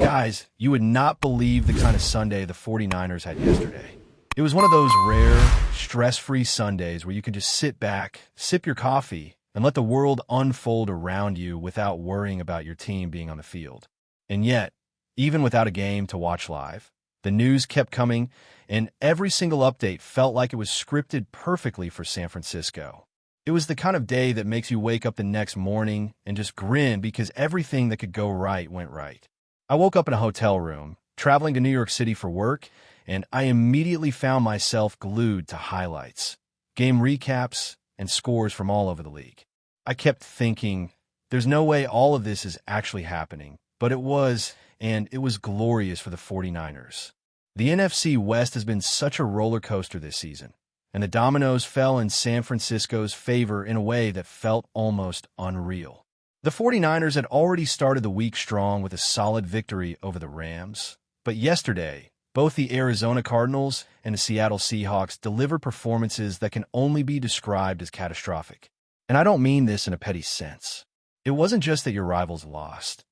Guys, you would not believe the kind of Sunday the 49ers had yesterday. It was one of those rare, stress-free Sundays where you can just sit back, sip your coffee, and let the world unfold around you without worrying about your team being on the field. And yet, even without a game to watch live, the news kept coming, and every single update felt like it was scripted perfectly for San Francisco. It was the kind of day that makes you wake up the next morning and just grin because everything that could go right went right. I woke up in a hotel room, traveling to New York City for work, and I immediately found myself glued to highlights, game recaps, and scores from all over the league. I kept thinking, there's no way all of this is actually happening, but it was, and it was glorious for the 49ers. The NFC West has been such a roller coaster this season, and the dominoes fell in San Francisco's favor in a way that felt almost unreal. The 49ers had already started the week strong with a solid victory over the Rams, but yesterday, both the Arizona Cardinals and the Seattle Seahawks delivered performances that can only be described as catastrophic. And I don't mean this in a petty sense. It wasn't just that your rivals lost.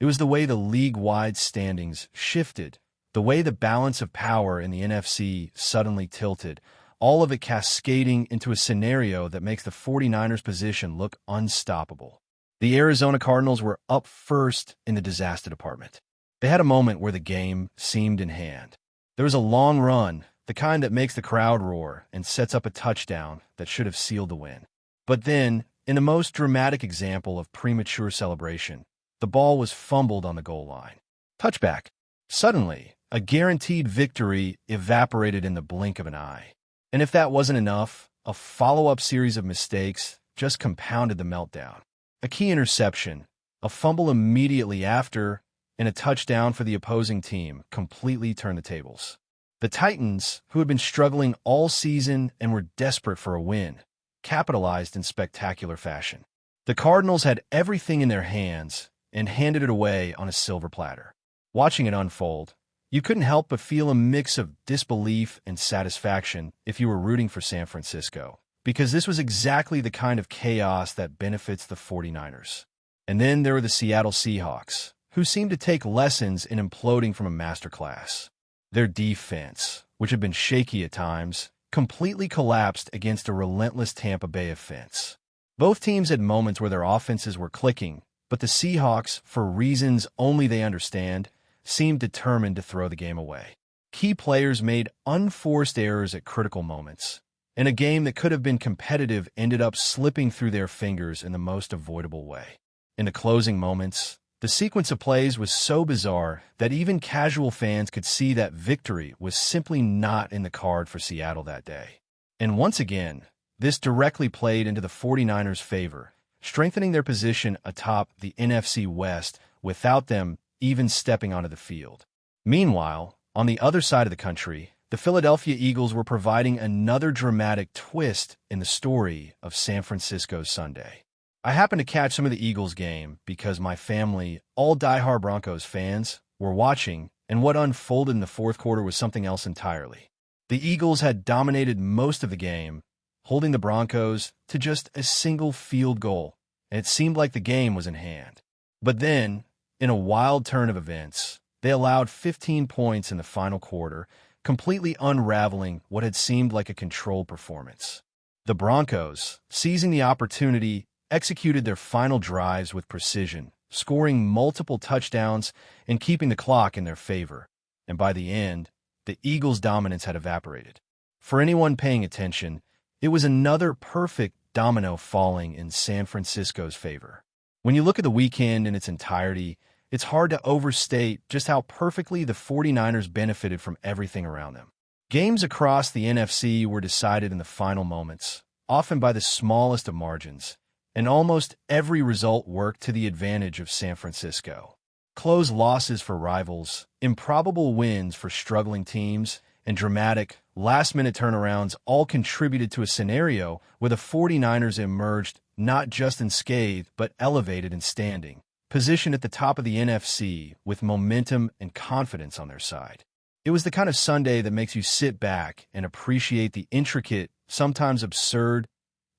It was the way the league-wide standings shifted, the way the balance of power in the NFC suddenly tilted, all of it cascading into a scenario that makes the 49ers' position look unstoppable. The Arizona Cardinals were up first in the disaster department. They had a moment where the game seemed in hand. There was a long run, the kind that makes the crowd roar and sets up a touchdown that should have sealed the win. But then, in the most dramatic example of premature celebration, the ball was fumbled on the goal line. Touchback. Suddenly, a guaranteed victory evaporated in the blink of an eye. And if that wasn't enough, a follow-up series of mistakes just compounded the meltdown. A key interception, a fumble immediately after, and a touchdown for the opposing team completely turned the tables. The Titans, who had been struggling all season and were desperate for a win, capitalized in spectacular fashion. The Cardinals had everything in their hands and handed it away on a silver platter. Watching it unfold, you couldn't help but feel a mix of disbelief and satisfaction if you were rooting for San Francisco, because this was exactly the kind of chaos that benefits the 49ers. And then there were the Seattle Seahawks, who seemed to take lessons in imploding from a masterclass. Their defense, which had been shaky at times, completely collapsed against a relentless Tampa Bay offense. Both teams had moments where their offenses were clicking, but the Seahawks, for reasons only they understand, seemed determined to throw the game away. Key players made unforced errors at critical moments, and a game that could have been competitive ended up slipping through their fingers in the most avoidable way. In the closing moments, the sequence of plays was so bizarre that even casual fans could see that victory was simply not in the card for Seattle that day. And once again, this directly played into the 49ers' favor, strengthening their position atop the NFC West without them even stepping onto the field. Meanwhile, on the other side of the country, the Philadelphia Eagles were providing another dramatic twist in the story of San Francisco's Sunday. I happened to catch some of the Eagles game because my family, all diehard Broncos fans, were watching, and what unfolded in the fourth quarter was something else entirely. The Eagles had dominated most of the game, holding the Broncos to just a single field goal, and it seemed like the game was in hand. But then, in a wild turn of events, they allowed 15 points in the final quarter, completely unraveling what had seemed like a controlled performance. The Broncos, seizing the opportunity, executed their final drives with precision, scoring multiple touchdowns and keeping the clock in their favor. And by the end, the Eagles' dominance had evaporated. For anyone paying attention, it was another perfect domino falling in San Francisco's favor. When you look at the weekend in its entirety, it's hard to overstate just how perfectly the 49ers benefited from everything around them. Games across the NFC were decided in the final moments, often by the smallest of margins, and almost every result worked to the advantage of San Francisco. Close losses for rivals, improbable wins for struggling teams, and dramatic, last-minute turnarounds all contributed to a scenario where the 49ers emerged not just unscathed but elevated in standing, positioned at the top of the NFC with momentum and confidence on their side. It was the kind of Sunday that makes you sit back and appreciate the intricate, sometimes absurd,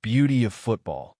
beauty of football.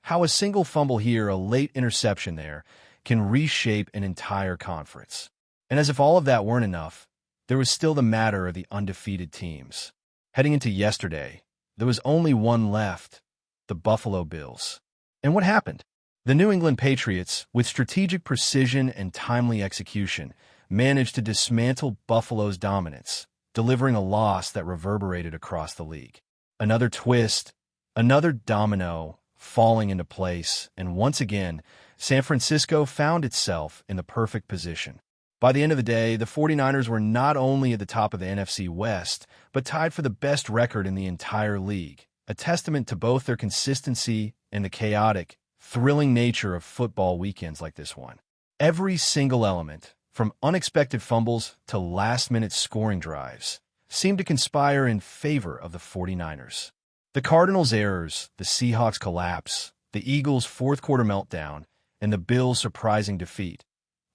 How a single fumble here, a late interception there, can reshape an entire conference. And as if all of that weren't enough, there was still the matter of the undefeated teams. Heading into yesterday, there was only one left, the Buffalo Bills. And what happened? The New England Patriots, with strategic precision and timely execution, managed to dismantle Buffalo's dominance, delivering a loss that reverberated across the league. Another twist, another domino falling into place, and once again, San Francisco found itself in the perfect position. By the end of the day, the 49ers were not only at the top of the NFC West, but tied for the best record in the entire league, a testament to both their consistency and the chaotic, thrilling nature of football weekends like this one. Every single element, from unexpected fumbles to last-minute scoring drives, seemed to conspire in favor of the 49ers. The Cardinals' errors, the Seahawks' collapse, the Eagles' fourth-quarter meltdown, and the Bills' surprising defeat,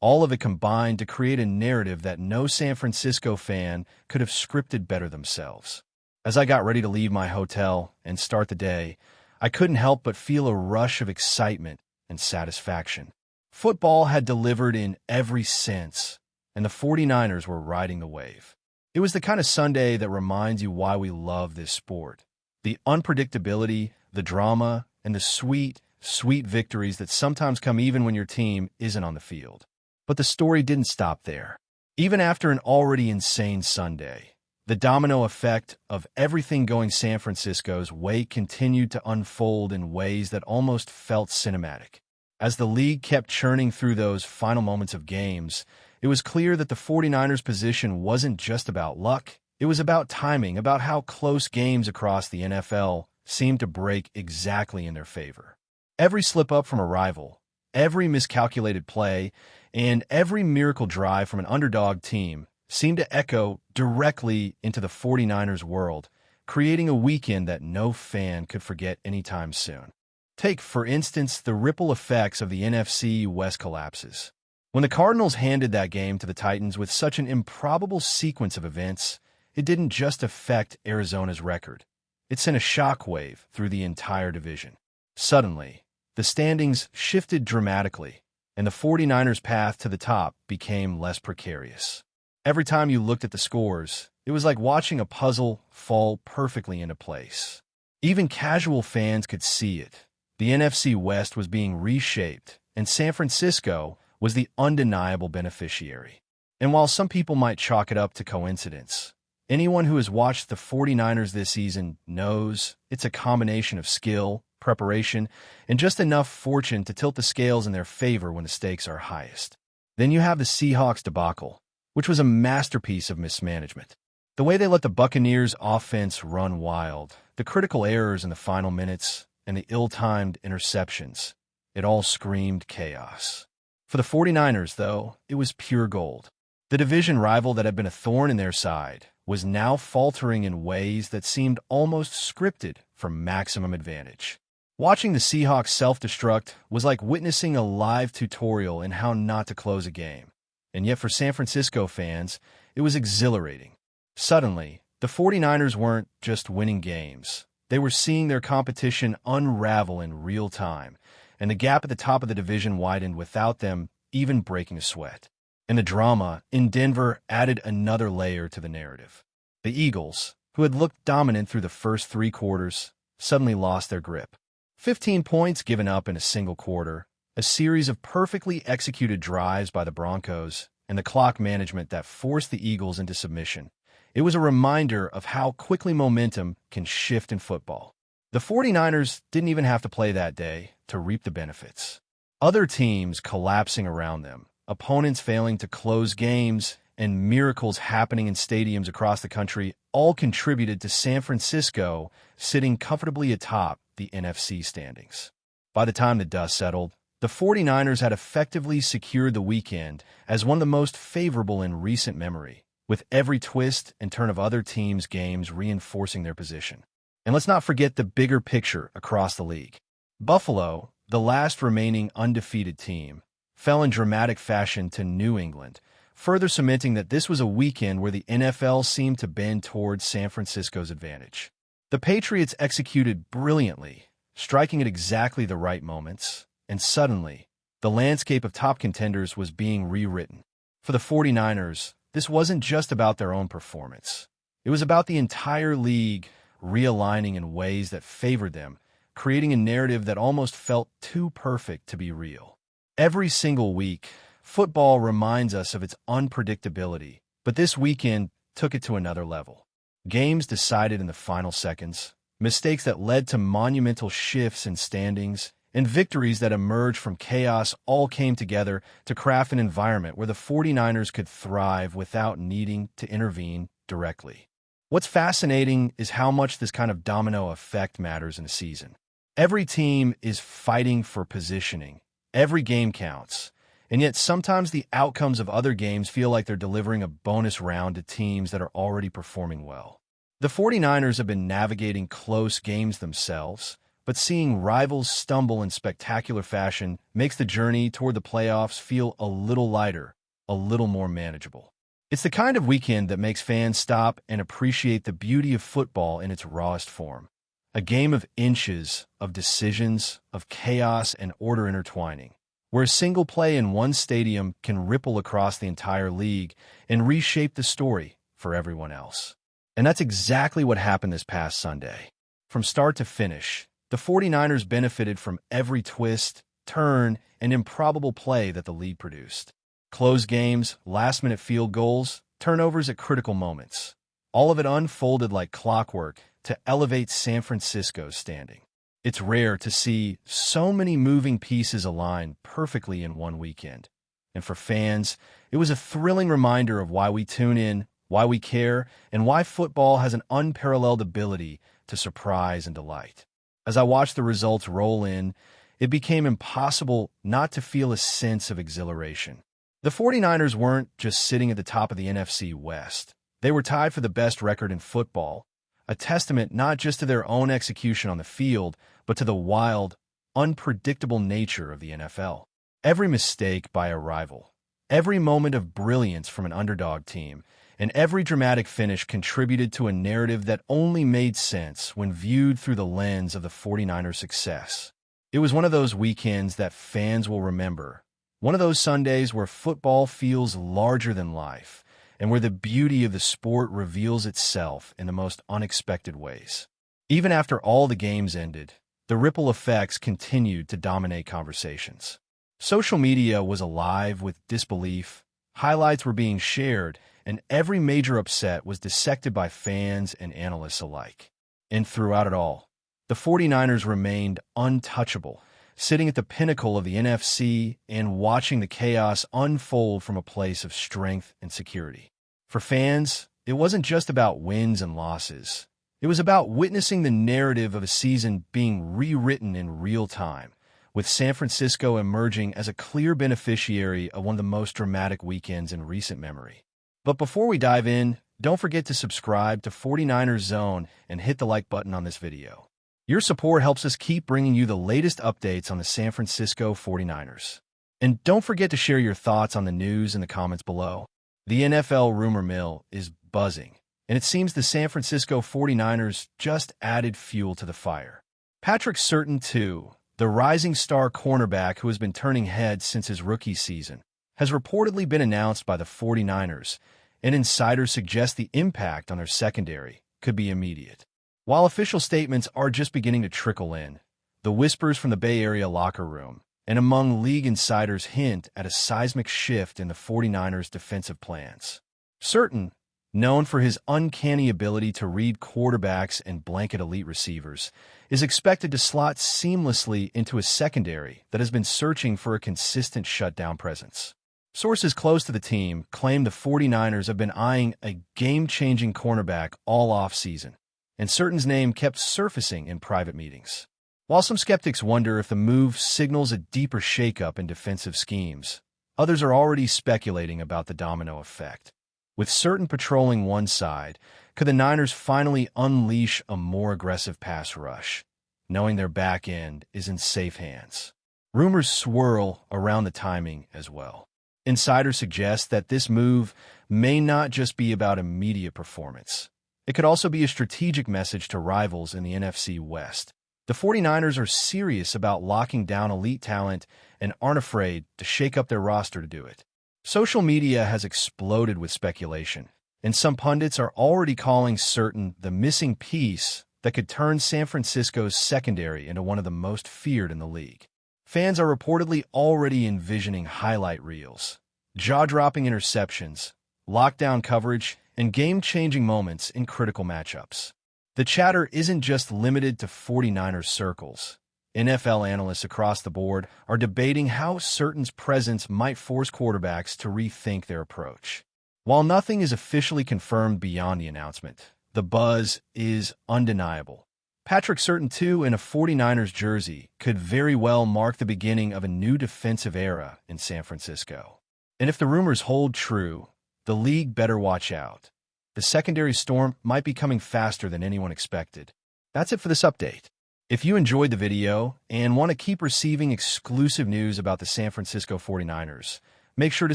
all of it combined to create a narrative that no San Francisco fan could have scripted better themselves. As I got ready to leave my hotel and start the day, I couldn't help but feel a rush of excitement and satisfaction. Football had delivered in every sense, and the 49ers were riding the wave. It was the kind of Sunday that reminds you why we love this sport. The unpredictability, the drama, and the sweet, sweet victories that sometimes come even when your team isn't on the field. But the story didn't stop there. Even after an already insane Sunday, the domino effect of everything going San Francisco's way continued to unfold in ways that almost felt cinematic. As the league kept churning through those final moments of games, it was clear that the 49ers' position wasn't just about luck. It was about timing, about how close games across the NFL seemed to break exactly in their favor. Every slip-up from a rival, every miscalculated play, and every miracle drive from an underdog team seemed to echo directly into the 49ers' world, creating a weekend that no fan could forget anytime soon. Take, for instance, the ripple effects of the NFC West collapses. When the Cardinals handed that game to the Titans with such an improbable sequence of events, it didn't just affect Arizona's record. It sent a shockwave through the entire division. Suddenly, the standings shifted dramatically, and the 49ers' path to the top became less precarious. Every time you looked at the scores, it was like watching a puzzle fall perfectly into place. Even casual fans could see it. The NFC West was being reshaped, and San Francisco was the undeniable beneficiary. And while some people might chalk it up to coincidence, anyone who has watched the 49ers this season knows it's a combination of skill, preparation, and just enough fortune to tilt the scales in their favor when the stakes are highest. Then you have the Seahawks debacle, which was a masterpiece of mismanagement. The way they let the Buccaneers' offense run wild, the critical errors in the final minutes, and the ill-timed interceptions, it all screamed chaos. For the 49ers, though, it was pure gold. The division rival that had been a thorn in their side was now faltering in ways that seemed almost scripted for maximum advantage. Watching the Seahawks self-destruct was like witnessing a live tutorial in how not to close a game. And yet for San Francisco fans, it was exhilarating. Suddenly, the 49ers weren't just winning games. They were seeing their competition unravel in real time, and the gap at the top of the division widened without them even breaking a sweat. And the drama in Denver added another layer to the narrative. The Eagles, who had looked dominant through the first 3 quarters, suddenly lost their grip. 15 points given up in a single quarter, a series of perfectly executed drives by the Broncos, and the clock management that forced the Eagles into submission. It was a reminder of how quickly momentum can shift in football. The 49ers didn't even have to play that day to reap the benefits. Other teams collapsing around them, opponents failing to close games, and miracles happening in stadiums across the country all contributed to San Francisco sitting comfortably atop the NFC standings. By the time the dust settled, the 49ers had effectively secured the weekend as one of the most favorable in recent memory, with every twist and turn of other teams' games reinforcing their position. And let's not forget the bigger picture across the league. Buffalo, the last remaining undefeated team, fell in dramatic fashion to New England, further cementing that this was a weekend where the NFL seemed to bend towards San Francisco's advantage. The Patriots executed brilliantly, striking at exactly the right moments, and suddenly, the landscape of top contenders was being rewritten. For the 49ers, this wasn't just about their own performance. It was about the entire league realigning in ways that favored them, creating a narrative that almost felt too perfect to be real. Every single week, football reminds us of its unpredictability, but this weekend took it to another level. Games decided in the final seconds, mistakes that led to monumental shifts in standings, and victories that emerged from chaos all came together to craft an environment where the 49ers could thrive without needing to intervene directly. What's fascinating is how much this kind of domino effect matters in a season. Every team is fighting for positioning. Every game counts. And yet sometimes the outcomes of other games feel like they're delivering a bonus round to teams that are already performing well. The 49ers have been navigating close games themselves, but seeing rivals stumble in spectacular fashion makes the journey toward the playoffs feel a little lighter, a little more manageable. It's the kind of weekend that makes fans stop and appreciate the beauty of football in its rawest form. A game of inches, of decisions, of chaos and order intertwining, where a single play in one stadium can ripple across the entire league and reshape the story for everyone else. And that's exactly what happened this past Sunday. From start to finish, the 49ers benefited from every twist, turn, and improbable play that the league produced. Close games, last-minute field goals, turnovers at critical moments. All of it unfolded like clockwork to elevate San Francisco's standing. It's rare to see so many moving pieces align perfectly in one weekend. And for fans, it was a thrilling reminder of why we tune in, why we care, and why football has an unparalleled ability to surprise and delight. As I watched the results roll in, it became impossible not to feel a sense of exhilaration. The 49ers weren't just sitting at the top of the NFC West. They were tied for the best record in football, a testament not just to their own execution on the field, but to the wild, unpredictable nature of the NFL. Every mistake by a rival, every moment of brilliance from an underdog team, and every dramatic finish contributed to a narrative that only made sense when viewed through the lens of the 49ers' success. It was one of those weekends that fans will remember, one of those Sundays where football feels larger than life, and where the beauty of the sport reveals itself in the most unexpected ways. Even after all the games ended, the ripple effects continued to dominate conversations. Social media was alive with disbelief, highlights were being shared, and every major upset was dissected by fans and analysts alike. And throughout it all, the 49ers remained untouchable, sitting at the pinnacle of the NFC and watching the chaos unfold from a place of strength and security. For fans, it wasn't just about wins and losses. It was about witnessing the narrative of a season being rewritten in real time, with San Francisco emerging as a clear beneficiary of one of the most dramatic weekends in recent memory. But before we dive in, don't forget to subscribe to 49ers Zone and hit the like button on this video. Your support helps us keep bringing you the latest updates on the San Francisco 49ers. And don't forget to share your thoughts on the news in the comments below. The NFL rumor mill is buzzing, and it seems the San Francisco 49ers just added fuel to the fire. Patrick Surtain II, the rising star cornerback who has been turning heads since his rookie season, has reportedly been announced by the 49ers, and insiders suggest the impact on their secondary could be immediate. While official statements are just beginning to trickle in, the whispers from the Bay Area locker room and among league insiders hint at a seismic shift in the 49ers' defensive plans. Surtain, known for his uncanny ability to read quarterbacks and blanket elite receivers, is expected to slot seamlessly into a secondary that has been searching for a consistent shutdown presence. Sources close to the team claim the 49ers have been eyeing a game-changing cornerback all off-season, and Surtain's name kept surfacing in private meetings. While some skeptics wonder if the move signals a deeper shakeup in defensive schemes, others are already speculating about the domino effect. With Surtain patrolling one side, could the Niners finally unleash a more aggressive pass rush, knowing their back end is in safe hands? Rumors swirl around the timing as well. Insiders suggest that this move may not just be about immediate performance. It could also be a strategic message to rivals in the NFC West. The 49ers are serious about locking down elite talent and aren't afraid to shake up their roster to do it. Social media has exploded with speculation, and some pundits are already calling Surtain the missing piece that could turn San Francisco's secondary into one of the most feared in the league. Fans are reportedly already envisioning highlight reels, jaw-dropping interceptions, lockdown coverage, and game-changing moments in critical matchups. The chatter isn't just limited to 49ers circles. NFL analysts across the board are debating how Surtain's presence might force quarterbacks to rethink their approach. While nothing is officially confirmed beyond the announcement, the buzz is undeniable. Patrick Surtain II in a 49ers jersey could very well mark the beginning of a new defensive era in San Francisco. And if the rumors hold true, the league better watch out. The secondary storm might be coming faster than anyone expected. That's it for this update. If you enjoyed the video and want to keep receiving exclusive news about the San Francisco 49ers, make sure to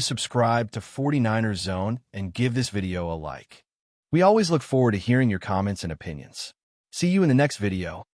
subscribe to 49ers Zone and give this video a like. We always look forward to hearing your comments and opinions. See you in the next video.